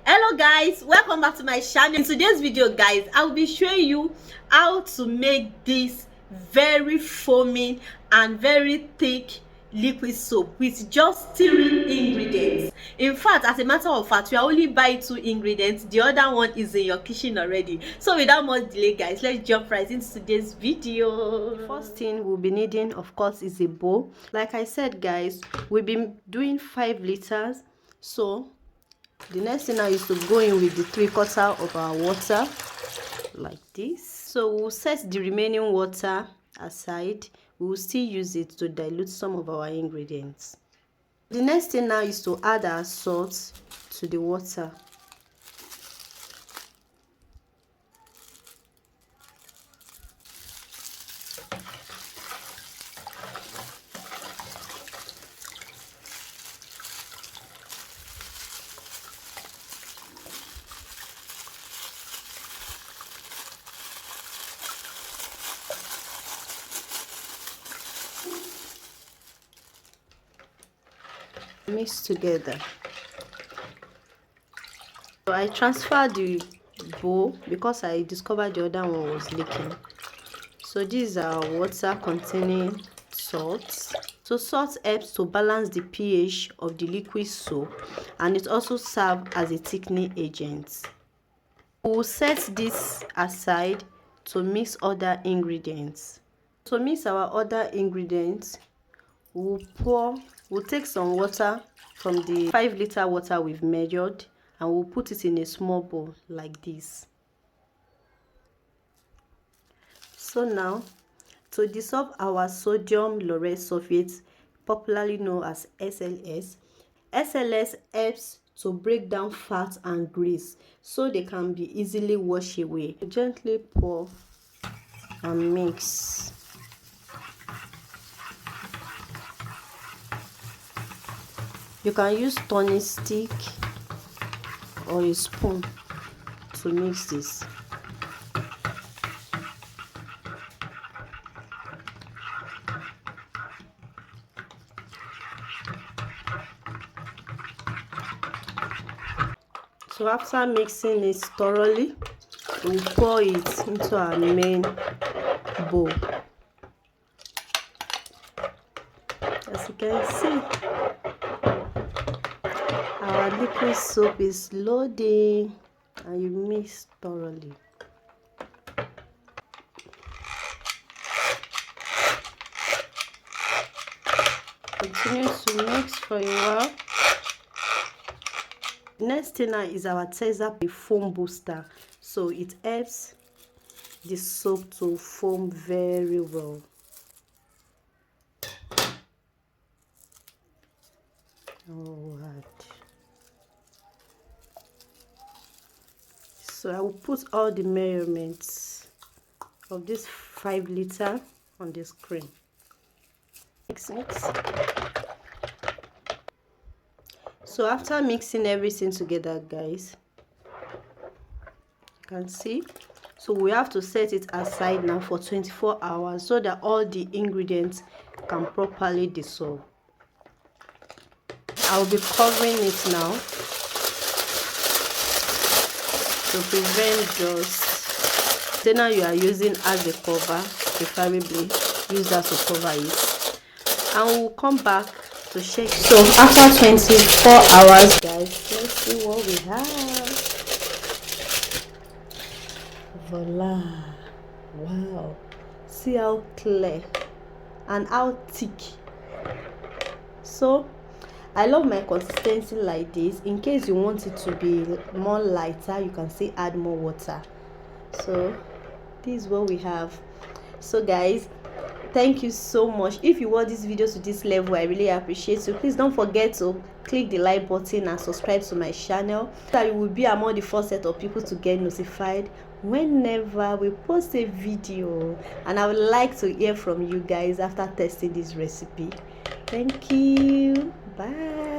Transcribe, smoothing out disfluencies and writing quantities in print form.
Hello guys, welcome back to my channel. In today's video guys, I'll be showing you how to make this very foaming and very thick liquid soap with just 3 ingredients. In fact, as a matter of fact, we are only buying 2 ingredients. The other one is in your kitchen already. So without much delay guys, let's jump right into today's video. The first thing we'll be needing, of course, is a bowl. Like I said guys, we've been doing 5 liters. So the next thing now is to go in with the 3/4 of our water like this. So we'll set the remaining water aside. We will still use it to dilute some of our ingredients. The next thing now is to add our salt to the water. Mix together. So I transferred the bowl because I discovered the other one was leaking. So this is our water containing salt. So salt helps to balance the pH of the liquid soap, and it also serves as a thickening agent. We will set this aside to mix other ingredients. To mix our other ingredients, we'll take some water from the 5-liter water we've measured, and we'll put it in a small bowl like this. So now, to dissolve our sodium lauryl sulfate, popularly known as SLS, SLS helps to break down fat and grease so they can be easily washed away. Gently pour and mix. You can use turning stick or a spoon to mix this. So after mixing it thoroughly, we'll pour it into our main bowl. As you can see, our liquid soap is loading, and you mix thoroughly. Continue to mix for a while. Next thing now is our Texapon foam booster. So it helps the soap to foam very well. Alright. So I will put all the measurements of this 5-liter on the screen. Mix. So after mixing everything together guys, you can see, so we have to set it aside now for 24 hours so that all the ingredients can properly dissolve. I will be covering it now to prevent dust. So now you are using as a cover, preferably use that to cover it, and we'll come back to check. So after 24 hours guys, let's see what we have. Voila! Wow, see how clear and how thick. So I love my consistency like this. In case you want it to be more lighter, you can still add more water. So this is what we have. So guys, thank you so much. If you watch this video to this level, I really appreciate you. Please don't forget to click the like button and subscribe to my channel so that you will be among the first set of people to get notified whenever we post a video. And I would like to hear from you guys after testing this recipe. Thank you. Bye.